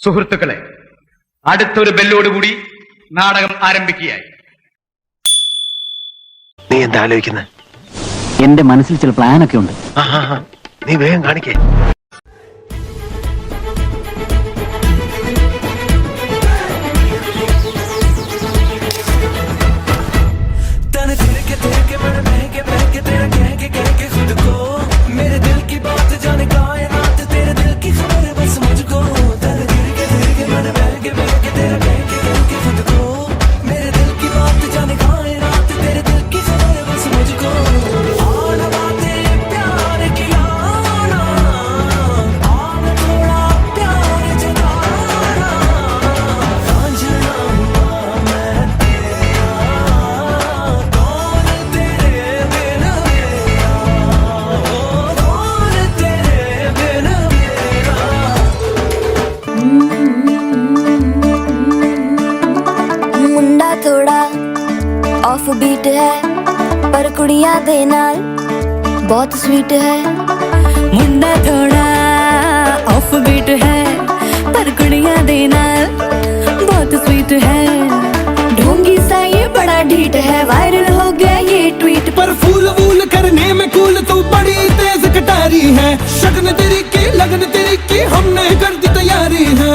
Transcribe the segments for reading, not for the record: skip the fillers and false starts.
സുഹൃത്തുക്കളെ, അടുത്തൊരു ബെല്ലോടുകൂടി നാടകം ആരംഭിക്കുകയായി. നീ എന്താ ആലോചിക്കുന്നത്? എന്റെ മനസ്സിൽ ചില പ്ലാനൊക്കെ ഉണ്ട്. നീ വേഗം കാണിക്കേ. ऑफ बीट है पर कुड़ियां दे नाल बहुत स्वीट है। मुंडा थोड़ा ऑफ बीट है पर कुड़ियां दे नाल बहुत स्वीट है। ढोंगी सा ये बड़ा ढीठ है, वायरल हो गया ये ट्वीट पर फूल वूल करने में कूल तू बड़ी तेज कटारी है। शगन तेरी की लगन तेरी की हमने कर दी तैयारी है।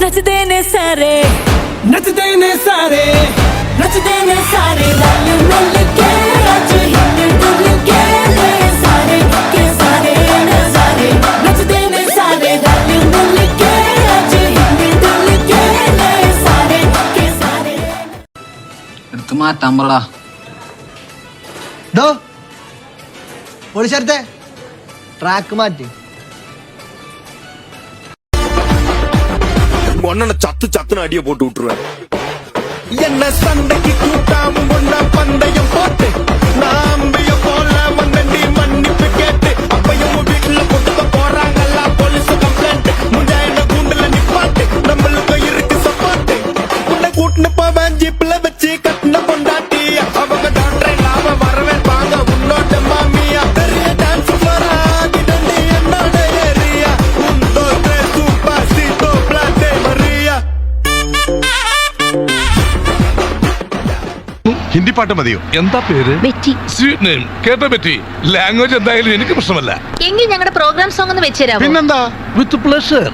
नच देने सारे नच देने सारे नच देने सारे रल मिल के आज हिल डुल के ले सारे के सारे नजारे। नच देने सारे रल मिल के आज हिल डुल के ले सारे के सारे। എടുത്തു മാറ്റാൻ പറടാ. പോലീസത്തെ ട്രാക്ക് മാറ്റി ചത്ത് ചത്തിന് അടിയെ പോട്ട് വിട്ടുരുവ. என்ன சண்டைக்கு கூட்டாமும் ஒன்னா பந்தயம் போட்டு நாம்பிய போல வந்தண்டி மன்னிப்பு கேட்டு அப்பையும் வீட்டுல கொடுக்க போறாங்கல்ல போலீஸ் கம்ப்ளைண்ட். முஞ்சாயின கூண்டுல நிப்பாட்டு நம்மளுக்கு இருக்கு சப்பாட்டு. உன்னை கூட்டின போவேன் ஜீப்ல வச்சு கட்டின பொண்டாட்டி. அவங்க டாக்டரை இல்லாம வரவேற்பாங்க உன்னோட மாமியா. பெரிய டான்ஸ் போராடிடண்டி என்னோட ஏரியா. உந்தோ சூப்பர் சீட்டோ பிளாட்டே மரியா. ഹിന്ദി പാട്ട് മതിയോ? എന്താ പേര്? ബെറ്റി. Sweet name. കേട്ട ബെറ്റി. ലാംഗ്വേജ് എന്തായാലും എനിക്ക് പ്രശ്നമല്ല. എങ്കിൽ ഞങ്ങളുടെ പ്രോഗ്രാം സോങ് ഒന്ന് വെച്ചുതരാമോ? പിന്നെന്താ, വിത്ത് പ്ലഷർ.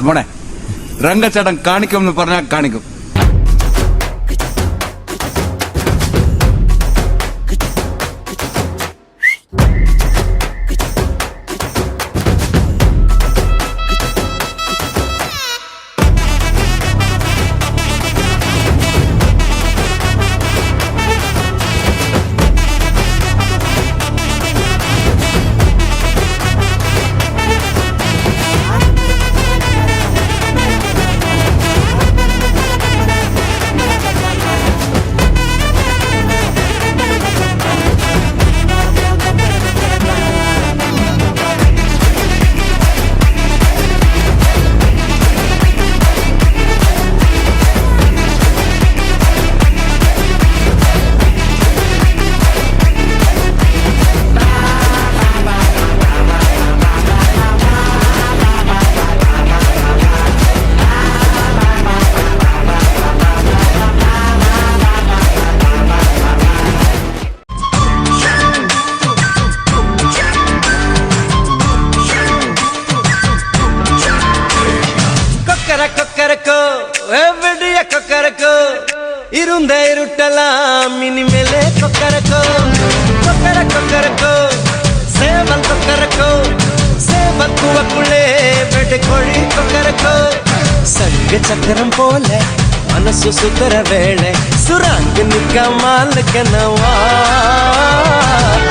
മോനെ, രംഗച്ചേട്ടൻ കാണിക്കും എന്ന് പറഞ്ഞാൽ കാണിക്കും. கொக்கரக்கோ எவ்வடிய கொக்கரக்கோ இருந்த இருட்டலாம் இனிமேலே கொக்கரக்கோ. கொக்கர கொக்கரக்கோ சேவல் கொக்கரக்கோ சேவல் குவக்குள்ளே வெட்டு கோழி கொக்கரக்கோ. சங்க சக்கரம் போல மனசு சுத்தர வேளை சுராங்கு நிக்க மாலுக்கனவா.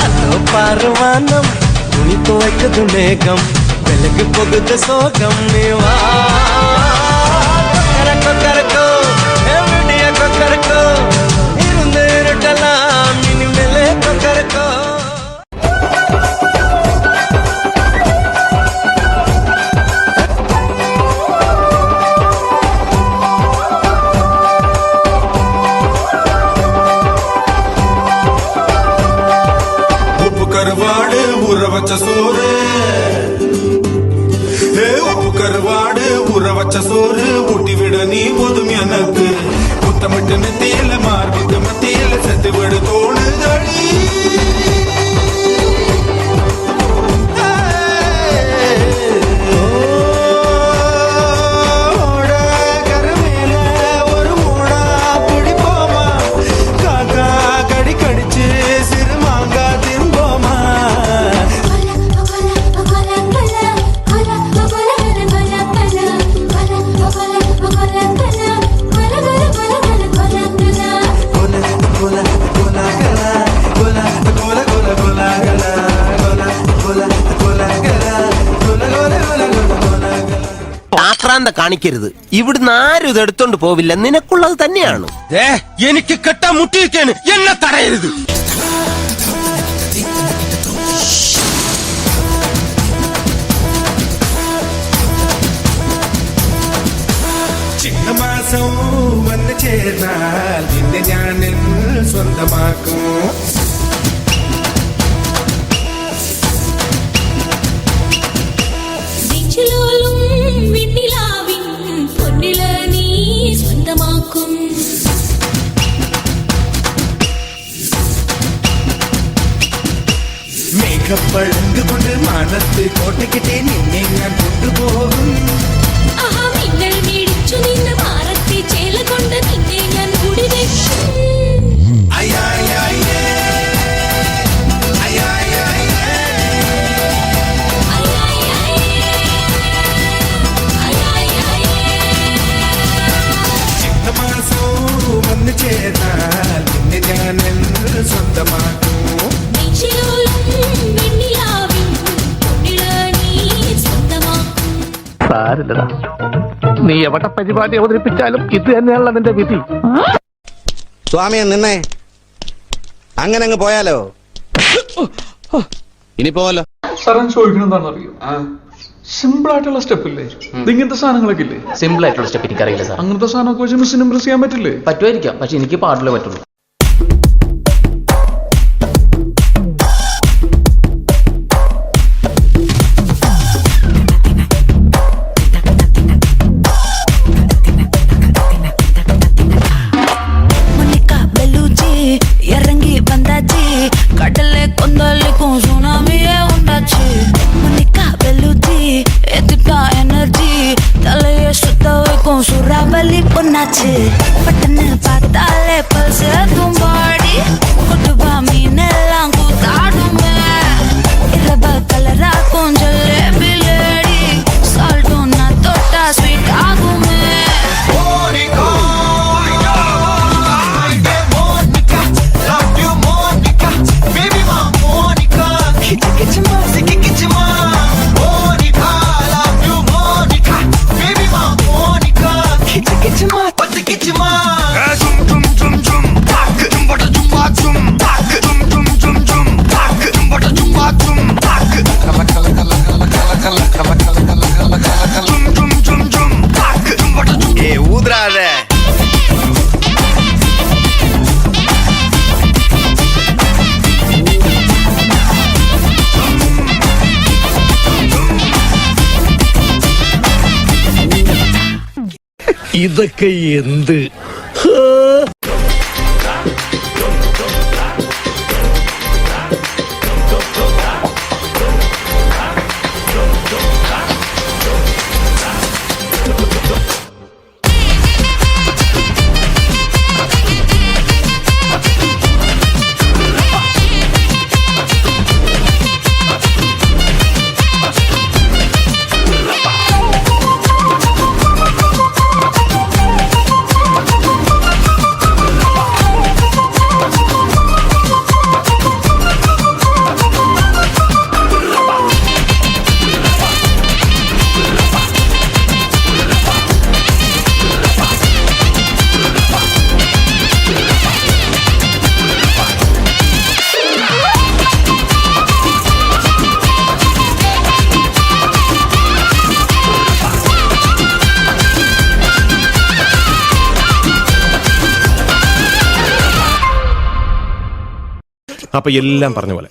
அதோ பாருவானம் துணி துவைக்குது மேகம் வெளுக்கு போகுது சோகம் நீவா. கொக்கரக்கோ எவ்வடிய கொக்கரக்கோ இருந்து இருட்டலாம் இனிமேலே கொக்கரக்கோ. கருவாடு ஊற வச்ச சோறு உப்பு கருவாடு ஊற வச்ச சோறு ஊட்டி விட நீ போதும் எனக்கு முத்தமிட்டு நெத்தியில மார்புக்கு மத்தியில செத்து விடு தோணுதடி ആക്രാന്ത കാണിക്കരുത്. ഇവിടുന്ന് ആരും ഇത് എടുത്തോണ്ട് പോവില്ല. നിനക്കുള്ളത് തന്നെയാണ്. എനിക്ക് കെട്ടാൻ മുട്ടിയിരിക്കാണ്, എന്നെ തടയരുത്. ചിങ്ങമാസം വന്ന് ചേർന്നാൽ നിന്നെ ഞാൻ സ്വന്തമാക്കും മേഘപ്പഴങ്ക് കൊണ്ട് മാനത്ത് കോട്ടയ്ക്കിട്ടേ നിന്നെ ഞാൻ കൊണ്ടുപോകും വന്ന് ചേർന്നാൽ നിന്നെ ഞാൻ സ്വന്തമാക്കും സാരില്ലടാ, നീ എവിടെ പരിപാടി അവതരിപ്പിച്ചാലും ഇത് തന്നെയാണല്ലോ നിന്റെ വിധി. സ്വാമിയെ നിന്നേ, അങ്ങനെ അങ്ങ് പോയാലോ? ഇനി പോവല്ലോ. സാറൻ ചോദിക്കണം എന്താണെന്ന് അറിയോ? സിമ്പിൾ ആയിട്ടുള്ള സ്റ്റെപ്പ് ഇല്ലേ, ഇങ്ങനത്തെ സാധനങ്ങളൊക്കെ ഇല്ലേ? സിമ്പിൾ ആയിട്ടുള്ള സ്റ്റെപ്പ് എനിക്കറിയില്ല സാർ. അങ്ങനത്തെ സാധനമൊക്കെ വെച്ച് മിസ്സിന് ഇംപ്രസ് ചെയ്യാൻ പറ്റില്ലേ? പറ്റുമായിരിക്കാം, പക്ഷെ എനിക്ക് പാടില്ലേ പറ്റുള്ളൂ. கடலை கொந்தளிக்கும் சுனாமியே உண்டாச்சு. மணிக்கா வெல்லுச்சி எதிர்த்தா எனர்ஜி தலையை சுத்த வைக்கும் சூறாவளி பொண்ணாச்சு. பட்டன்னு பார்த்தாலே பல்ஸ் தும்பாடி கொட்டுபா மீனெல்லாம் கூத்தாடுமே. இரவ கலராக்கும் ஜல்லேபி லேடி சால்ட்டும் நான் தொட்டா ஸ்வீட் ஆகுமே. ഊദ്രാതെ ഇതൊക്കെ എന്ത്? അപ്പൊ എല്ലാം പറഞ്ഞ പോലെ